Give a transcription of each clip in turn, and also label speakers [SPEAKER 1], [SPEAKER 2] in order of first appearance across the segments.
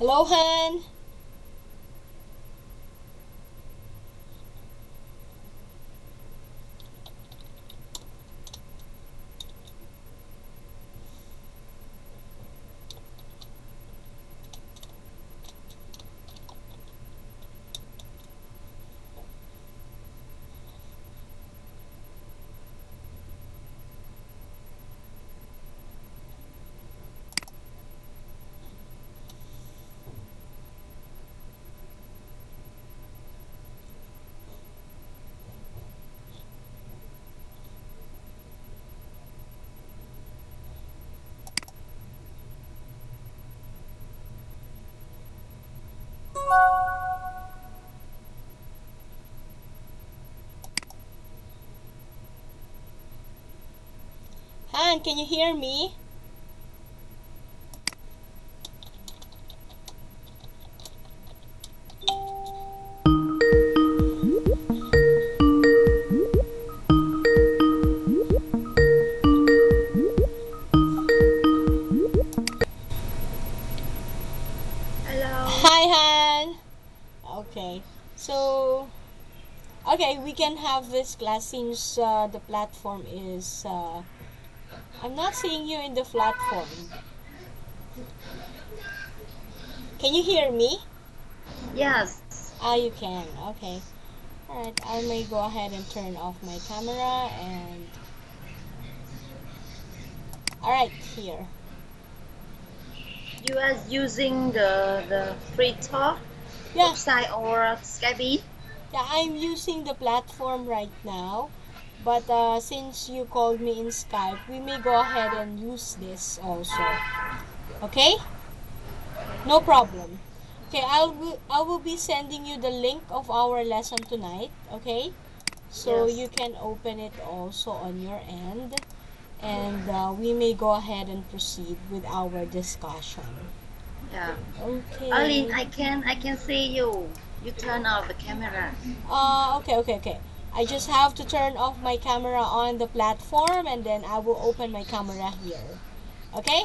[SPEAKER 1] Hello, Han. Han, can you hear me?
[SPEAKER 2] Hello.
[SPEAKER 1] Hi, Han. Okay. So, okay, we can have this class since the platform is. I'm not seeing you in the platform. Can you hear me?
[SPEAKER 2] Yes.
[SPEAKER 1] Ah, you can. Okay. Alright, I may go ahead and turn off my camera and. Alright, here.
[SPEAKER 2] You are using the free talk
[SPEAKER 1] Yeah,
[SPEAKER 2] website or Skype?
[SPEAKER 1] yeah, I'm using the platform right now. But since you called me in Skype, we may go ahead and use this also. Okay? No problem. Okay, I will be sending you the link of our lesson tonight, okay? So
[SPEAKER 2] Yes.
[SPEAKER 1] you can open it also on your end, and we may go ahead and proceed with our discussion.
[SPEAKER 2] Yeah.
[SPEAKER 1] Okay.
[SPEAKER 2] Erlyn, I can see you. You turn off the camera.
[SPEAKER 1] Okay. I just have to turn off my camera on the platform, and then I will open my camera here. Okay?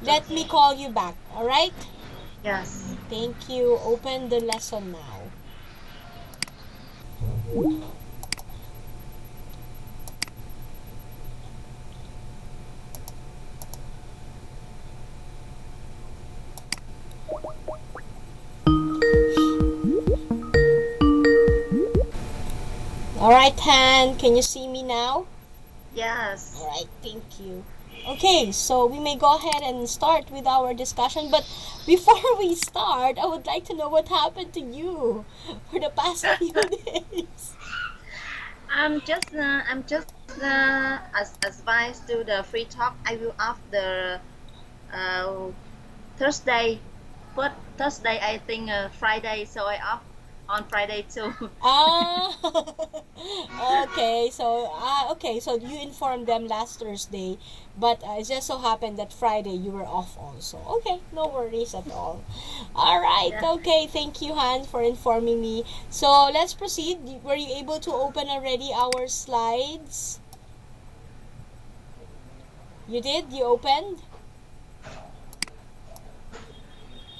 [SPEAKER 1] Let me
[SPEAKER 2] Okay.
[SPEAKER 1] call you back, alright?
[SPEAKER 2] Yes.
[SPEAKER 1] Thank you. Open the lesson now. Alright, Han, can you see me now?
[SPEAKER 2] Yes.
[SPEAKER 1] Alright, thank you. Okay, so we may go ahead and start with our discussion. But before we start, I would like to know what happened to you for the past few days.
[SPEAKER 2] I'm just as advice to the free talk. I will off the uh, Thursday, but Thursday I think Friday, so I off on Friday too.
[SPEAKER 1] Ah, okay. So you informed them last Thursday, but it just so happened that Friday you were off also. Okay, no worries at all. All right.
[SPEAKER 2] Yeah.
[SPEAKER 1] Okay. Thank you, Han, for informing me. So let's proceed. Were you able to open already our slides? You did. You opened.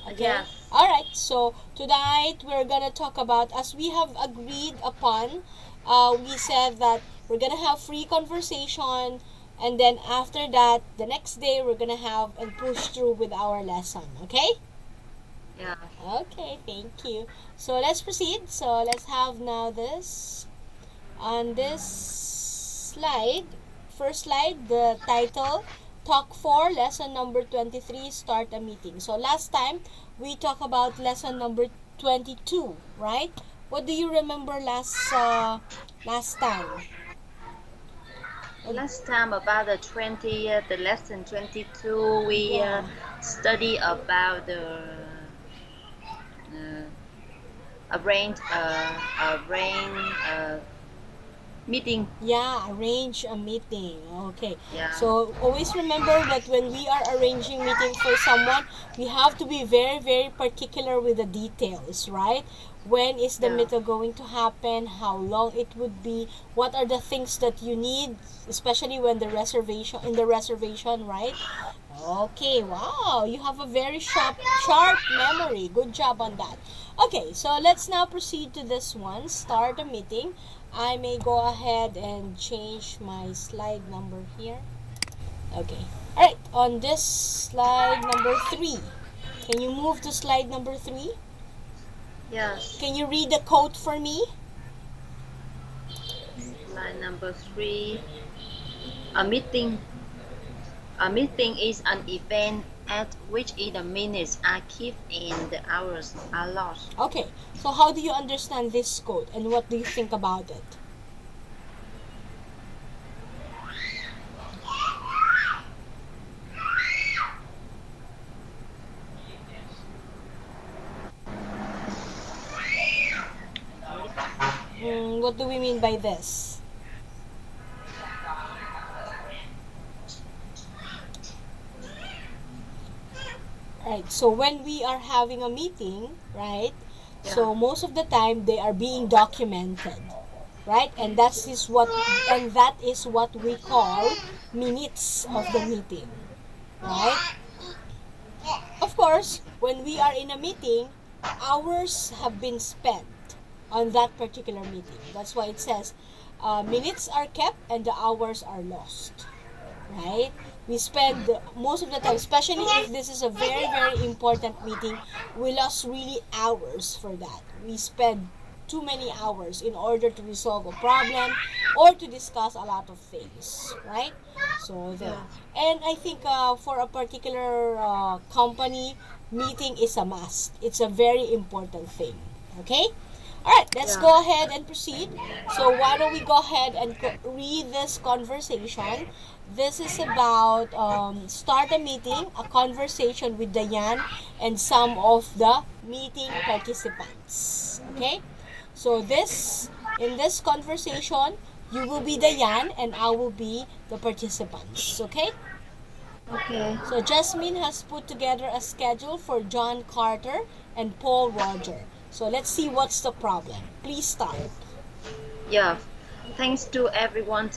[SPEAKER 1] Okay.
[SPEAKER 2] Yes.
[SPEAKER 1] All right. So tonight we're gonna talk about, as we have agreed upon. We said that we're gonna have free conversation, and then after that, the next day we're gonna have and push through with our lesson. Okay.
[SPEAKER 2] Yeah.
[SPEAKER 1] Okay. Thank you. So let's proceed. So let's have now this on this slide. First slide, the title, Talk 4, lesson number 23, Start a Meeting. So last time, we talked about lesson number 22, right? What do you remember last time?
[SPEAKER 2] Last time about the lesson 22, we
[SPEAKER 1] Yeah.
[SPEAKER 2] study about the uh, arrange meeting.
[SPEAKER 1] Yeah, arrange a meeting. Okay.
[SPEAKER 2] Yeah.
[SPEAKER 1] So always remember that when we are arranging meeting for someone, we have to be very, very particular with the details, right? When is the
[SPEAKER 2] Yeah.
[SPEAKER 1] meeting going to happen? How long it would be? What are the things that you need, especially when the reservation, right? Okay, wow, you have a very sharp memory. Good job on that. Okay, so let's now proceed to this one. Start a meeting. I may go ahead and change my slide number here. Okay. Alright, on this slide number 3. Can you move to slide number 3?
[SPEAKER 2] Yes.
[SPEAKER 1] Can you read the quote for me?
[SPEAKER 2] Slide number 3. A meeting is an event at which the minutes are kept and the hours are lost.
[SPEAKER 1] Okay, so how do you understand this quote and what do you think about it? What do we mean by this? Right, so when we are having a meeting, right, so most of the time they are being documented, right, and that is what we call minutes of the meeting, right? Of course, when we are in a meeting, hours have been spent on that particular meeting. That's why it says minutes are kept and the hours are lost, right? We spend most of the time, especially if this is a very, very important meeting, we lost really hours for that. We spend too many hours in order to resolve a problem or to discuss a lot of things, right? So there. And I think for a particular company, meeting is a must. It's a very important thing. Okay? Alright, let's go ahead and proceed. So why don't we go ahead and read this conversation. This is about start a meeting, a conversation with Diane and some of the meeting participants. Okay? So in this conversation, you will be Diane and I will be the participants. Okay?
[SPEAKER 2] Okay.
[SPEAKER 1] So Jasmine has put together a schedule for John Carter and Paul Roger. So let's see what's the problem. Please start.
[SPEAKER 2] Yeah. Thanks to everyone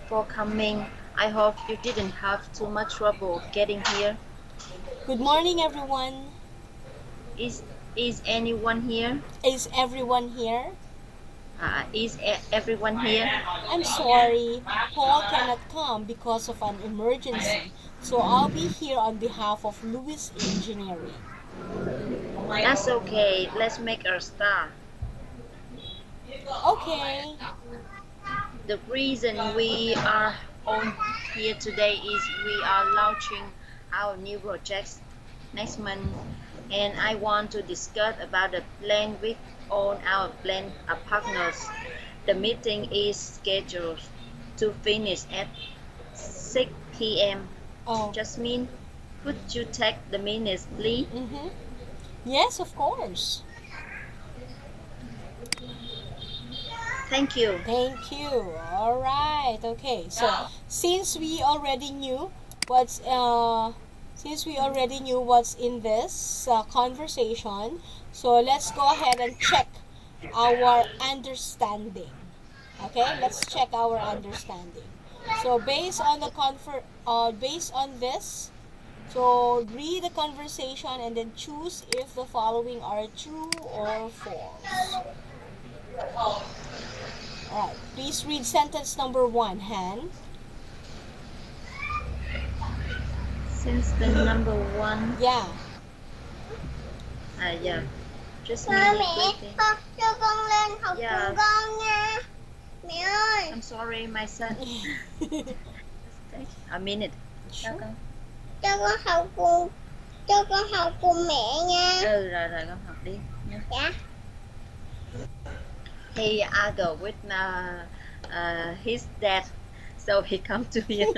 [SPEAKER 2] for coming. I hope you didn't have too much trouble getting here.
[SPEAKER 1] Good morning, everyone.
[SPEAKER 2] Is anyone here?
[SPEAKER 1] Is everyone here?
[SPEAKER 2] Everyone here?
[SPEAKER 1] I'm sorry. Paul cannot come because of an emergency. So I'll be here on behalf of Lewis Engineering.
[SPEAKER 2] That's okay. Let's make a start.
[SPEAKER 1] Okay.
[SPEAKER 2] The reason we are on here today is we are launching our new projects next month, and I want to discuss about the plan with all our plan partners. The meeting is scheduled to finish at 6 p.m.
[SPEAKER 1] Oh.
[SPEAKER 2] Jasmine, could you take the minutes, please?
[SPEAKER 1] Mm-hmm. Yes, of course.
[SPEAKER 2] Thank you.
[SPEAKER 1] Thank you. All right. Okay. So since we already knew what's in this conversation, so let's go ahead and check our understanding. Okay, let's check our understanding. So based on this, so read the conversation and then choose if the following are true or false. Alright, please read sentence number 1, Han.
[SPEAKER 2] Since the number 1.
[SPEAKER 1] Yeah.
[SPEAKER 2] Yeah. Just
[SPEAKER 3] Mẹ, con cho con lên học cùng con nha. Mẹ ơi.
[SPEAKER 2] I'm sorry, my son. A minute.
[SPEAKER 1] Sure.
[SPEAKER 3] Cho con học cùng mẹ nha.
[SPEAKER 2] Rồi con học đi nha.
[SPEAKER 3] Dạ.
[SPEAKER 2] He argue with his dad, so he come to here.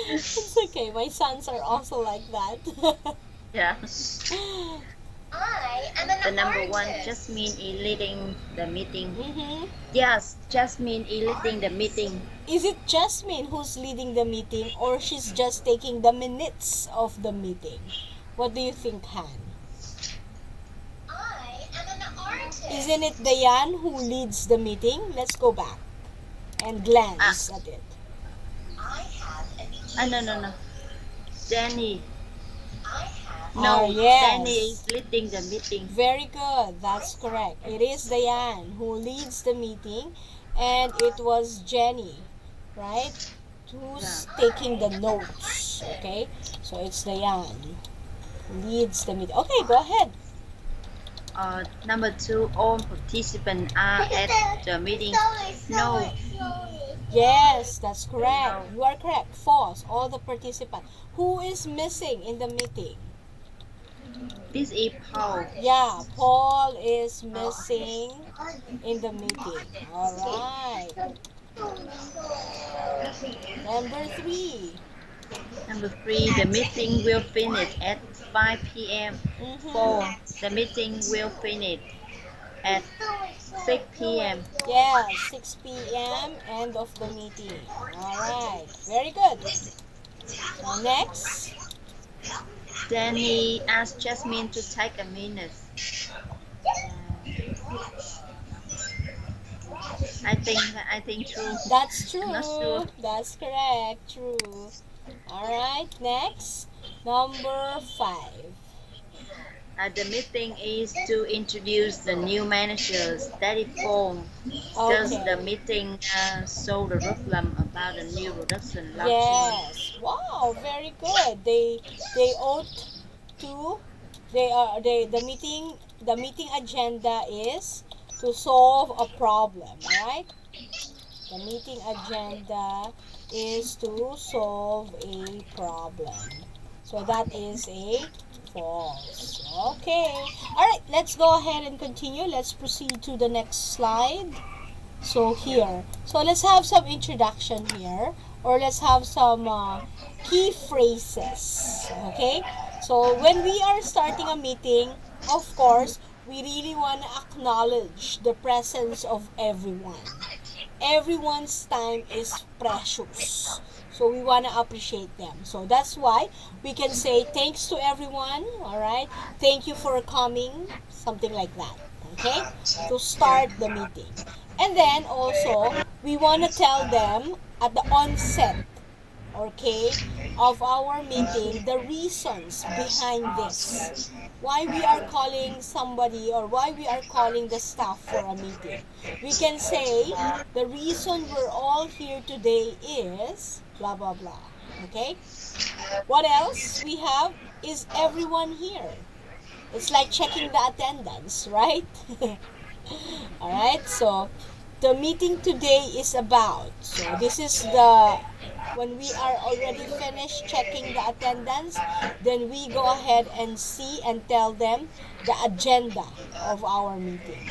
[SPEAKER 1] It's okay, my sons are also like that.
[SPEAKER 2] Yeah.
[SPEAKER 3] I am an
[SPEAKER 2] The number
[SPEAKER 3] artist.
[SPEAKER 2] 1, Jasmine is leading the meeting.
[SPEAKER 1] Mm-hmm.
[SPEAKER 2] Yes, Jasmine is leading the meeting.
[SPEAKER 1] Is it Jasmine who's leading the meeting or she's just taking the minutes of the meeting? What do you think, Han?
[SPEAKER 3] I am an artist.
[SPEAKER 1] Isn't it Diane who leads the meeting? Let's go back and glance at it.
[SPEAKER 3] I have an
[SPEAKER 2] No. Danny.
[SPEAKER 1] Oh,
[SPEAKER 2] No,
[SPEAKER 1] yes.
[SPEAKER 2] Danny is leading the meeting.
[SPEAKER 1] Very good. That's correct. It is Diane who leads the meeting, and it was Jenny, right? Who's taking the notes? Okay, so it's Diane who leads the meeting. Okay, go ahead.
[SPEAKER 2] Number 2, all participants are at the meeting. No.
[SPEAKER 1] Yes, that's correct. You are correct. False. All the participants. Who is missing in the meeting?
[SPEAKER 2] This is Paul.
[SPEAKER 1] Yeah, Paul is missing in the meeting. All right. Number 3.
[SPEAKER 2] Number 3, the meeting will finish at 5 p.m. 4, the meeting will finish at 6 p.m.
[SPEAKER 1] Yeah, 6 p.m. end of the meeting. All right. Very good. So next.
[SPEAKER 2] Danny asked Jasmine to take a minute. I think true.
[SPEAKER 1] That's true.
[SPEAKER 2] I'm not sure.
[SPEAKER 1] That's correct. True. All right. Next. Number 5.
[SPEAKER 2] The meeting is to introduce the new managers. That is form. Does the meeting show the problem about the new production launching?
[SPEAKER 1] Yes. Wow. Very good. They ought to. The meeting agenda is to solve a problem. Right. The meeting agenda is to solve a problem. So that is a false. Okay. Alright, let's go ahead and continue. Let's proceed to the next slide. So here. So let's have some introduction here. Or let's have some key phrases. Okay? So when we are starting a meeting, of course, we really want to acknowledge the presence of everyone. Everyone's time is precious. So we want to appreciate them. So that's why we can say thanks to everyone. All right. Thank you for coming. Something like that. Okay. To start the meeting. And then also we want to tell them at the onset, okay, of our meeting the reasons behind this. Why we are calling somebody or why we are calling the staff for a meeting. We can say the reason we're all here today is blah blah blah. Okay? What else we have is everyone here. It's like checking the attendance, right? Alright, so the meeting today is about. So this is when we are already finished checking the attendance, then we go ahead and see and tell them the agenda of our meeting.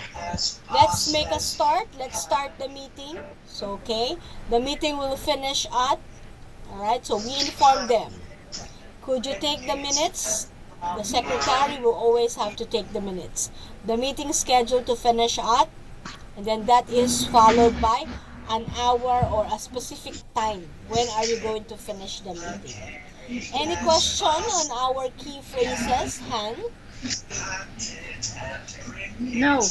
[SPEAKER 1] Let's make a start. Let's start the meeting. So, okay, the meeting will finish at, alright, so we inform them. Could you take the minutes? The secretary will always have to take the minutes. The meeting is scheduled to finish at, and then that is followed by an hour or a specific time. When are you going to finish the meeting? Any question on our key phrases, Han?
[SPEAKER 2] No.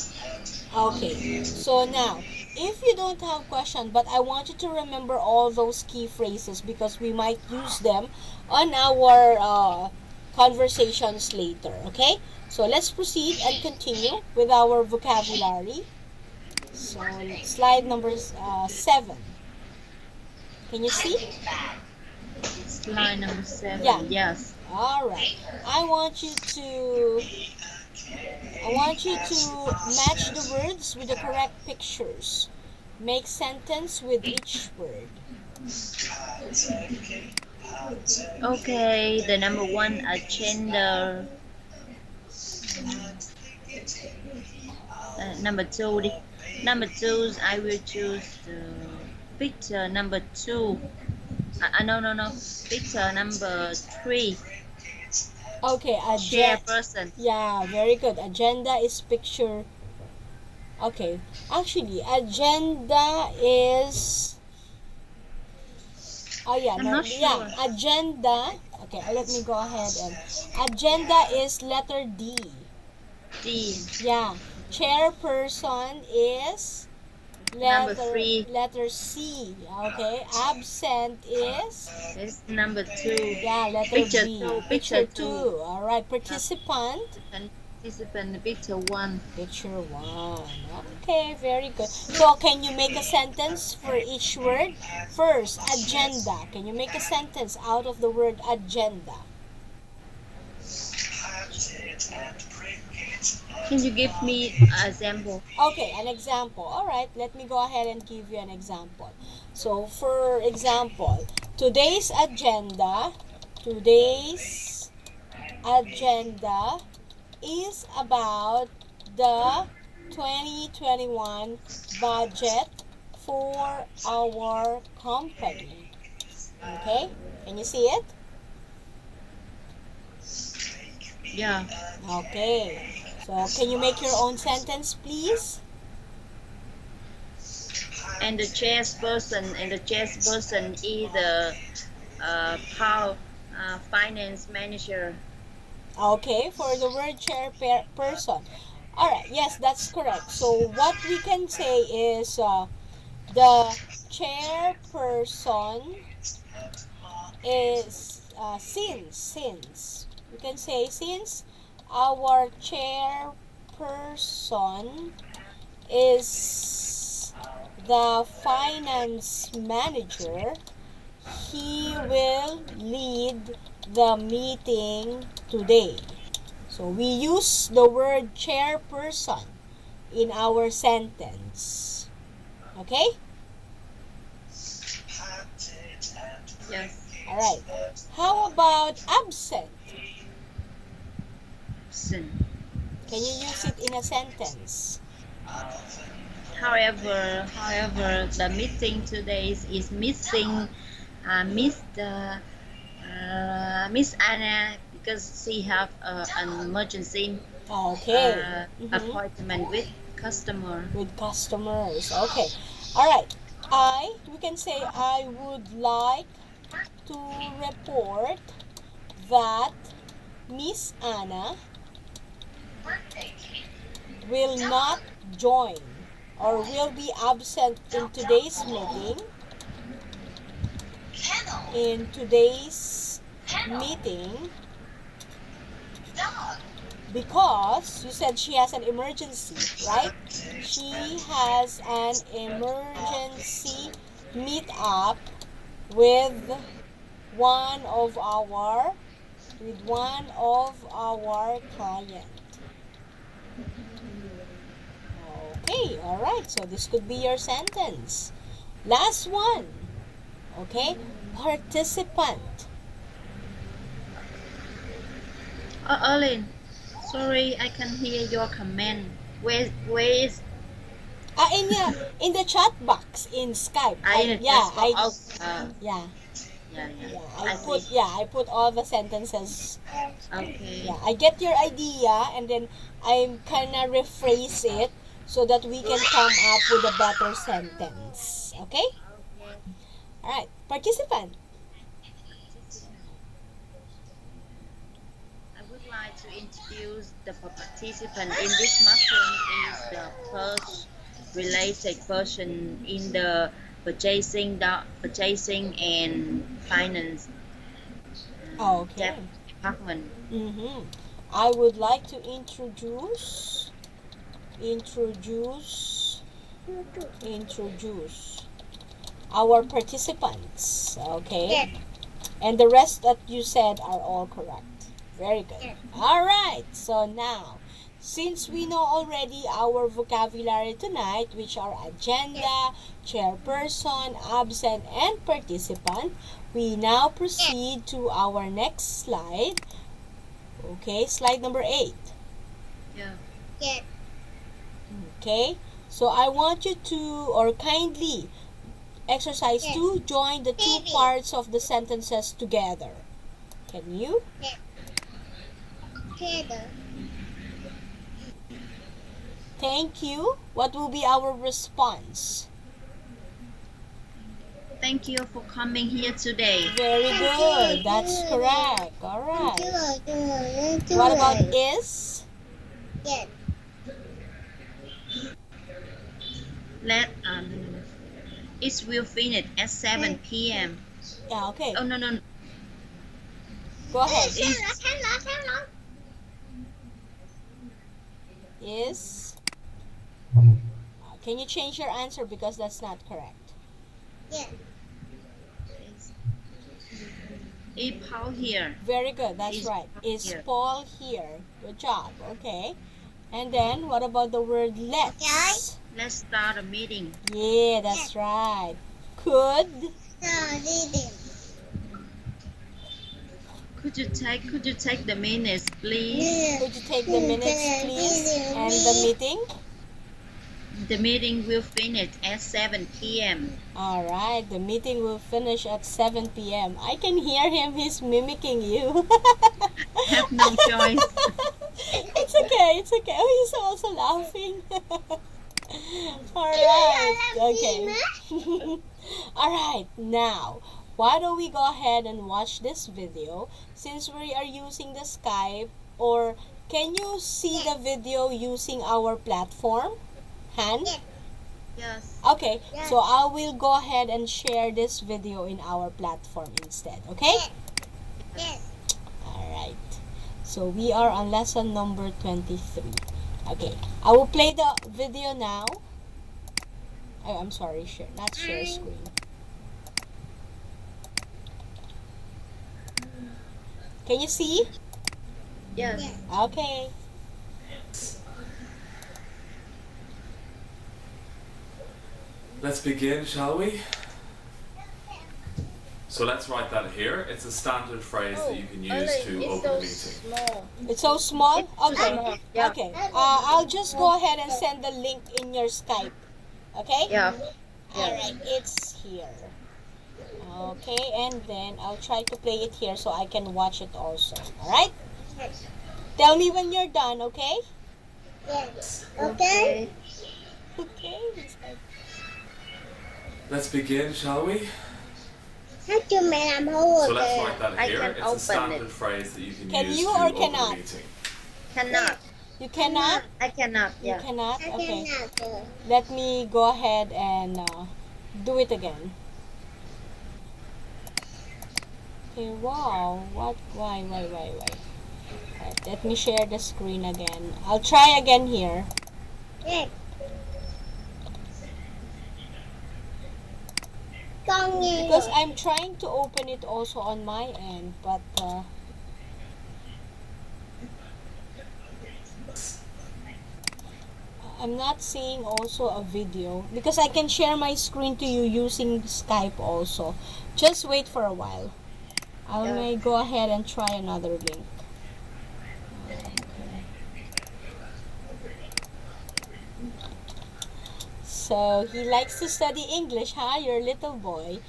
[SPEAKER 1] Okay, so now, if you don't have question, but I want you to remember all those key phrases because we might use them on our conversations later, okay? So let's proceed and continue with our vocabulary. So slide number 7. Can you see?
[SPEAKER 2] Slide number 7.
[SPEAKER 1] Yeah.
[SPEAKER 2] Yes.
[SPEAKER 1] All right. I want you to match the words with the correct pictures. Make sentence with each word.
[SPEAKER 2] Okay, the number 1 agenda. Number 2. Number 2, I will choose the picture number 2. No. Picture number 3.
[SPEAKER 1] Okay,
[SPEAKER 2] Chairperson.
[SPEAKER 1] Yeah, very good. Agenda is picture. Okay, actually, agenda is. Oh yeah,
[SPEAKER 2] I'm not sure.
[SPEAKER 1] Yeah, agenda. Okay, let me go ahead and. Agenda is letter D.
[SPEAKER 2] D.
[SPEAKER 1] Yeah, chairperson is
[SPEAKER 2] Number 3.
[SPEAKER 1] Letter C. Okay. Absent is?
[SPEAKER 2] It's number 2.
[SPEAKER 1] Yeah, letter
[SPEAKER 2] Picture
[SPEAKER 1] B.
[SPEAKER 2] 2.
[SPEAKER 1] Picture 2. All right. Participant?
[SPEAKER 2] And participant, picture 1.
[SPEAKER 1] Picture 1. Okay, very good. So, can you make a sentence for each word? First, agenda. Can you make a sentence out of the word agenda?
[SPEAKER 2] Can you give me an example?
[SPEAKER 1] Okay, an example. All right, let me go ahead and give you an example. So, for example, today's agenda is about the 2021 budget for our company. Okay, can you see it?
[SPEAKER 2] Yeah.
[SPEAKER 1] Okay, so can you make your own sentence, please?
[SPEAKER 2] And the chairperson is the finance manager.
[SPEAKER 1] Okay, for the word chairperson. Alright, yes, that's correct. So what we can say is the chairperson is since we can say since our chairperson is the finance manager, he will lead the meeting today. So we use the word chairperson in our sentence. Okay?
[SPEAKER 2] Yes.
[SPEAKER 1] Alright. How about absent?
[SPEAKER 2] Absent.
[SPEAKER 1] Can you use it in a sentence?
[SPEAKER 2] However, the meeting today is missing Miss Anna because she have an emergency
[SPEAKER 1] Okay.
[SPEAKER 2] appointment with customer.
[SPEAKER 1] With customers. Okay. Alright. We can say I would like to report that Miss Anna will not join or will be absent in today's meeting. Because you said she has an emergency, right? She has an emergency meet up with one of our client. Okay, all right. So this could be your sentence. Last one. Okay, participant.
[SPEAKER 2] Erlyn, sorry, I can hear your comment. Where is?
[SPEAKER 1] In the chat box in Skype. I put all the sentences.
[SPEAKER 2] Okay.
[SPEAKER 1] Yeah, I get your idea and then I kind of rephrase it so that we can come up with a better sentence. Okay? All right, participant.
[SPEAKER 2] I would like to introduce the participant in this meeting is the first related person in the purchasing and finance
[SPEAKER 1] Okay.
[SPEAKER 2] department.
[SPEAKER 1] I would like to introduce our participants. Okay. And the rest that you said are all correct. Very good. All right. So now, since we know already our vocabulary tonight, which are agenda, chairperson, absent, and participant, we now proceed to our next slide. Okay, slide number 8.
[SPEAKER 2] Yeah.
[SPEAKER 1] Okay, so I want you to, or kindly, exercise to join the two parts of the sentences together. Can you? Thank you. What will be our response?
[SPEAKER 2] Thank you for coming here today.
[SPEAKER 1] Very good. That's correct. All right. What about is?
[SPEAKER 2] Let it will finish at 7 p.m.
[SPEAKER 1] Yeah, okay.
[SPEAKER 2] Oh no.
[SPEAKER 1] Go ahead.
[SPEAKER 3] Xem nó.
[SPEAKER 1] Is can you change your answer because that's not correct?
[SPEAKER 3] Yeah.
[SPEAKER 2] Is Paul here?
[SPEAKER 1] Very good. That's
[SPEAKER 2] Is
[SPEAKER 1] right.
[SPEAKER 2] Paul
[SPEAKER 1] Is
[SPEAKER 2] here?
[SPEAKER 1] Paul here? Good job. Okay. And then what about the word let's?
[SPEAKER 2] Let's start a meeting.
[SPEAKER 1] Yeah, that's right. Could.
[SPEAKER 2] Could you take the minutes, please?
[SPEAKER 1] Could you take the minutes, please? And the meeting?
[SPEAKER 2] The meeting will finish at 7 p.m.
[SPEAKER 1] All right. The meeting will finish at 7 p.m. I can hear him. He's mimicking you.
[SPEAKER 2] Have no choice.
[SPEAKER 1] It's okay. It's okay. Oh, he's also laughing. All right. Okay. All right. Now, why don't we go ahead and watch this video since we are using the Skype, or can you see the video using our platform? Han?
[SPEAKER 2] Yes.
[SPEAKER 1] Okay, so I will go ahead and share this video in our platform instead, okay?
[SPEAKER 3] Yes.
[SPEAKER 1] Alright, so we are on lesson number 23. Okay, I will play the video now. Oh, I'm sorry, not share screen. Can you see?
[SPEAKER 2] Yes.
[SPEAKER 1] Okay.
[SPEAKER 4] Let's begin, shall we? So let's write that here. It's a standard phrase that you can use to open a meeting.
[SPEAKER 2] Small.
[SPEAKER 1] It's so small? Okay.
[SPEAKER 2] Small. Yeah.
[SPEAKER 1] Okay. I'll just go ahead and send the link in your Skype. Okay?
[SPEAKER 2] Yeah.
[SPEAKER 1] Alright, it's here. Okay, and then I'll try to play it here so I can watch it also. Alright? Tell me when you're done, okay?
[SPEAKER 3] Yes. Okay.
[SPEAKER 1] Okay.
[SPEAKER 4] Let's begin, shall we?
[SPEAKER 3] Sao chưa mẹ làm hư
[SPEAKER 4] So
[SPEAKER 3] rồi
[SPEAKER 4] let's
[SPEAKER 3] kìa.
[SPEAKER 4] write that
[SPEAKER 2] I
[SPEAKER 4] here.
[SPEAKER 2] can
[SPEAKER 4] It's a
[SPEAKER 2] open
[SPEAKER 4] standard
[SPEAKER 2] it.
[SPEAKER 4] phrase that you can
[SPEAKER 1] Can
[SPEAKER 4] use
[SPEAKER 1] you
[SPEAKER 4] to
[SPEAKER 1] or
[SPEAKER 4] open
[SPEAKER 1] cannot?
[SPEAKER 4] a meeting.
[SPEAKER 2] Cannot.
[SPEAKER 1] You cannot?
[SPEAKER 2] I cannot.
[SPEAKER 1] You
[SPEAKER 2] Yeah.
[SPEAKER 1] cannot?
[SPEAKER 3] Sao
[SPEAKER 1] Okay.
[SPEAKER 3] chưa nào kìa.
[SPEAKER 1] Let me go ahead and do it again. Okay, wow. What? Why? Right, let me share the screen again. I'll try again here.
[SPEAKER 3] Yes. Con nghe
[SPEAKER 1] Because
[SPEAKER 3] rồi.
[SPEAKER 1] I'm trying to open it also on my end, but I'm not seeing also a video because I can share my screen to you using Skype also. Just wait for a while. I may go ahead and try another link. So he likes to study English, huh? Your little boy.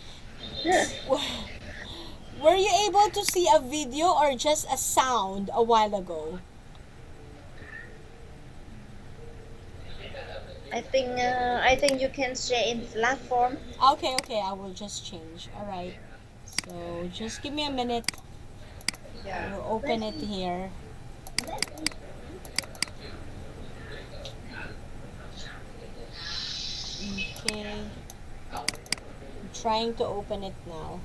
[SPEAKER 1] Were you able to see a video or just a sound a while ago?
[SPEAKER 2] I think you can share in platform.
[SPEAKER 1] Okay, I will just change. Alright. So just give me a minute. I will open it here. Okay. I'm trying to open it now.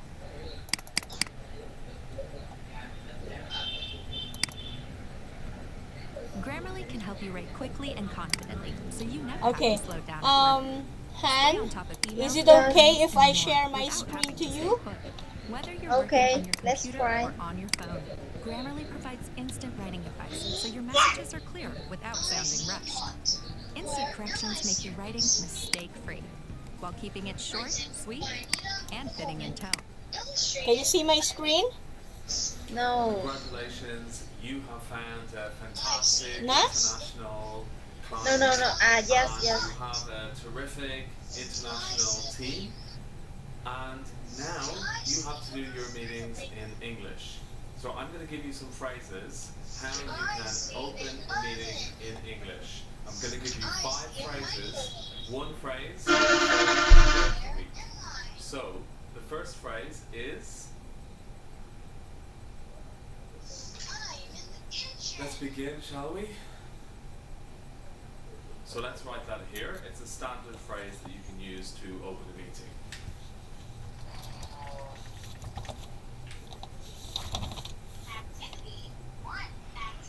[SPEAKER 5] Grammarly can help you write quickly and confidently, so you never
[SPEAKER 1] Okay.
[SPEAKER 5] have to slow down. at work. Stay
[SPEAKER 1] Han,
[SPEAKER 5] on top of email
[SPEAKER 1] is it
[SPEAKER 2] Yes.
[SPEAKER 1] okay if I
[SPEAKER 5] and
[SPEAKER 1] share
[SPEAKER 5] more
[SPEAKER 1] my
[SPEAKER 5] without
[SPEAKER 1] screen
[SPEAKER 5] having
[SPEAKER 1] to
[SPEAKER 5] stay
[SPEAKER 1] you?
[SPEAKER 5] put. Whether you're
[SPEAKER 2] Okay,
[SPEAKER 5] working on your
[SPEAKER 2] let's
[SPEAKER 5] computer
[SPEAKER 2] try.
[SPEAKER 5] or on your phone, Grammarly provides instant writing advice, so your messages are clear without sounding rushed. Instant corrections make your writing mistake-free, while keeping it short, sweet, and fitting in tone.
[SPEAKER 1] Can you see my screen?
[SPEAKER 2] No.
[SPEAKER 4] Congratulations, you have found a fantastic
[SPEAKER 1] Nice.
[SPEAKER 4] international
[SPEAKER 2] No.
[SPEAKER 4] client.
[SPEAKER 2] Yes.
[SPEAKER 4] And you have a terrific international team. And now you have to do your meetings in English. So I'm going to give you some phrases how you can open a meeting in English. I'm going to give you 5 phrases, one phrase every week. So the first phrase is, let's begin, shall we? So So let's write that here. It's a standard phrase that you can use to open a meeting.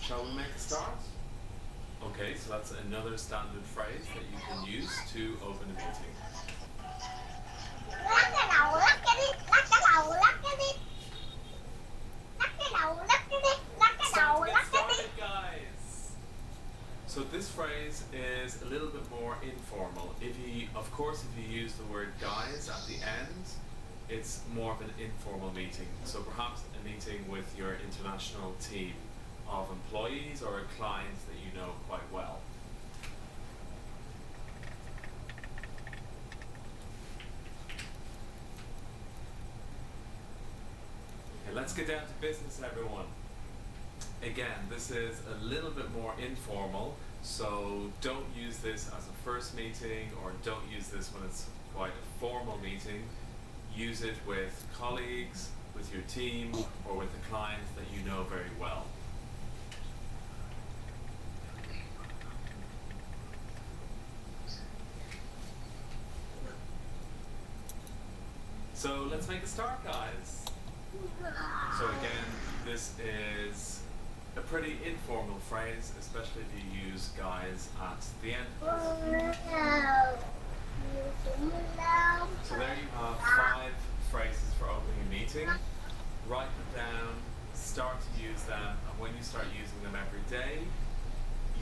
[SPEAKER 4] Shall we make a start? Okay, so that's another standard phrase that you can use to open a meeting.
[SPEAKER 3] Lắc cái đầu, lắc cái đít, lắc cái đầu, lắc cái đít. Lắc cái đầu, lắc cái đít, lắc cái đầu, lắc cái đít.
[SPEAKER 4] Guys. So this phrase is a little bit more informal. Of course, if you use the word guys at the end, it's more of an informal meeting. So perhaps a meeting with your international team of employees or clients that you know quite well. Okay, let's get down to business, everyone. Again, this is a little bit more informal, so don't use this as a first meeting or don't use this when it's quite a formal meeting. Use it with colleagues, with your team, or with the clients that you know very well. So let's make a start, guys. So again, this is a pretty informal phrase, especially if you use guys at the end. So there you have 5 phrases for opening a meeting. Write them down, start to use them, and when you start using them every day,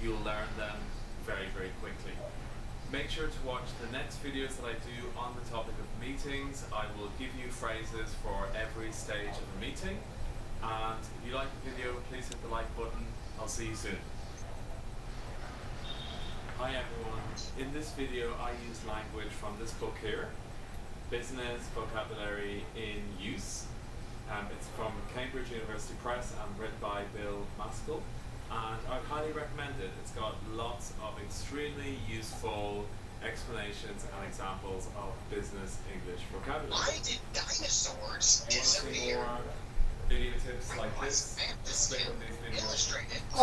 [SPEAKER 4] you'll learn them very, very quickly. Make sure to watch the next videos that I do on the topic of meetings. I will give you phrases for every stage of a meeting. And if you like the video, please hit the like button. I'll see you soon. Hi everyone. In this video, I use language from this book here, Business Vocabulary in Use. It's from Cambridge University Press and written by Bill Maskell. And I'd highly recommend it. It's got lots of extremely useful explanations and examples of business English vocabulary.
[SPEAKER 6] Why did dinosaurs disappear?
[SPEAKER 4] More video tips like this, just click on these videos.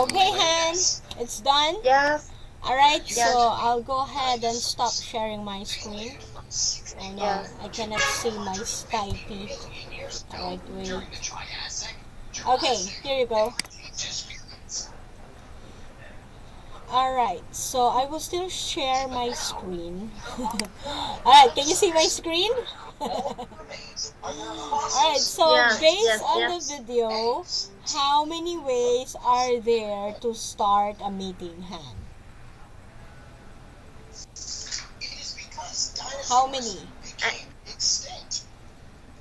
[SPEAKER 1] Okay, Han, it's done.
[SPEAKER 2] Yes.
[SPEAKER 1] Alright,
[SPEAKER 2] Yes.
[SPEAKER 1] so I'll go ahead and stop sharing my screen. Oh no,
[SPEAKER 2] Yes.
[SPEAKER 1] I cannot see my Skype. Alright, wait. Okay, here you go. Alright, so I will still share my screen. Alright, can you see my screen? Alright, so
[SPEAKER 2] Yes,
[SPEAKER 1] based
[SPEAKER 2] yes,
[SPEAKER 1] on
[SPEAKER 2] yes.
[SPEAKER 1] the video, how many ways are there to start a meeting, Han? How many?
[SPEAKER 6] Extinct.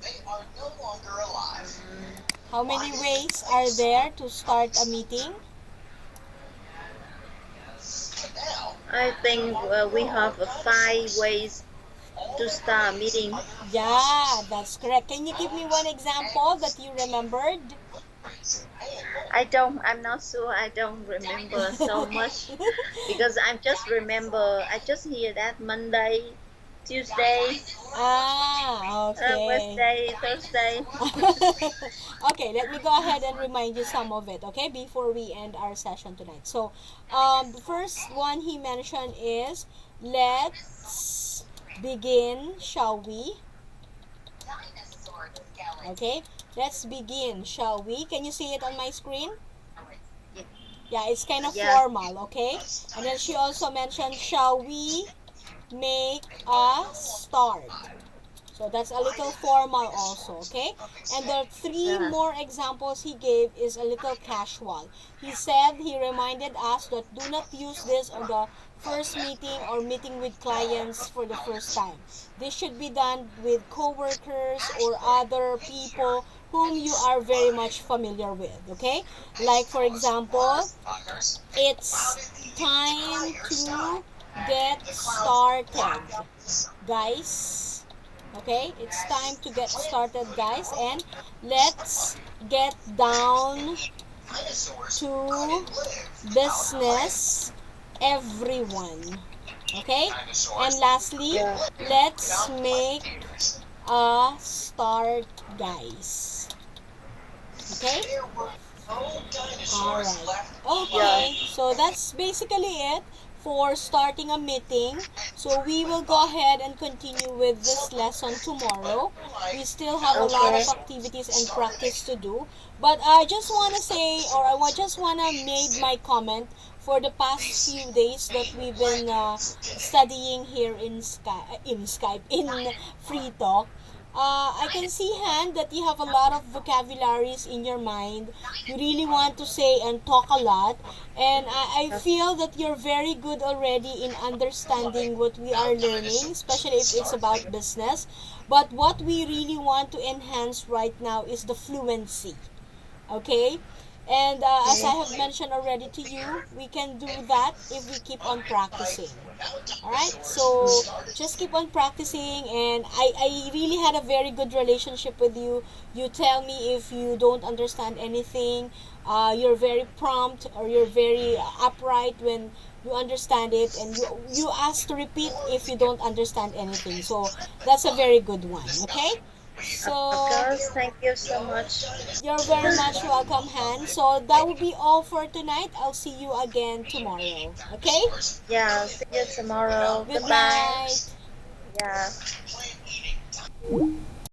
[SPEAKER 6] They are no longer alive.
[SPEAKER 1] How many ways are there to start a meeting?
[SPEAKER 6] Now,
[SPEAKER 2] I think we have 5 ways to start a meeting.
[SPEAKER 1] Yeah, that's correct. Can you give me one example that you remembered?
[SPEAKER 2] I'm not sure, I don't remember so much because I just hear that Monday, Tuesday,
[SPEAKER 1] Okay.
[SPEAKER 2] Wednesday, Thursday.
[SPEAKER 1] Okay, let me go ahead and remind you some of it, okay, before we end our session tonight. So, the first one he mentioned is, let's begin, shall we? Okay, let's begin, shall we? Can you see it on my screen? Yeah, it's kind of
[SPEAKER 2] Yeah.
[SPEAKER 1] formal, okay? And then she also mentioned, shall we make a start? So that's a little formal also, okay? And the 3
[SPEAKER 2] Yeah.
[SPEAKER 1] more examples he gave is a little casual. He said, he reminded us that do not use this on the first meeting or meeting with clients for the first time. This should be done with co-workers or other people whom you are very much familiar with, okay? Like for example, it's time to get started, guys. Okay, it's time to get started, guys, and let's get down to business, everyone. Okay, and lastly, let's make a start, guys. Okay, alright. Okay, so that's basically it for starting a meeting. So we will go ahead and continue with this lesson tomorrow. We still have a lot of activities and practice to do. But I just want to say, or just want to make my comment for the past few days that we've been studying here in Skype, in Free Talk. I can see, Han, that you have a lot of vocabularies in your mind. You really want to say and talk a lot. And I feel that you're very good already in understanding what we are learning, especially if it's about business. But what we really want to enhance right now is the fluency. Okay? And as I have mentioned already to you, we can do that if we keep on practicing. Alright, so just keep on practicing, and I really had a very good relationship with you. You tell me if you don't understand anything. You're very prompt, or you're very upright when you understand it, and you ask to repeat if you don't understand anything. So that's a very good one, okay? So
[SPEAKER 2] Of course, thank you so much.
[SPEAKER 1] you're very much welcome, Han. So that will be all for tonight. I'll see you again tomorrow. Okay?
[SPEAKER 2] Yeah, see you tomorrow.
[SPEAKER 1] Good
[SPEAKER 2] Goodbye.
[SPEAKER 1] night.
[SPEAKER 2] Yeah.
[SPEAKER 6] Plant eating.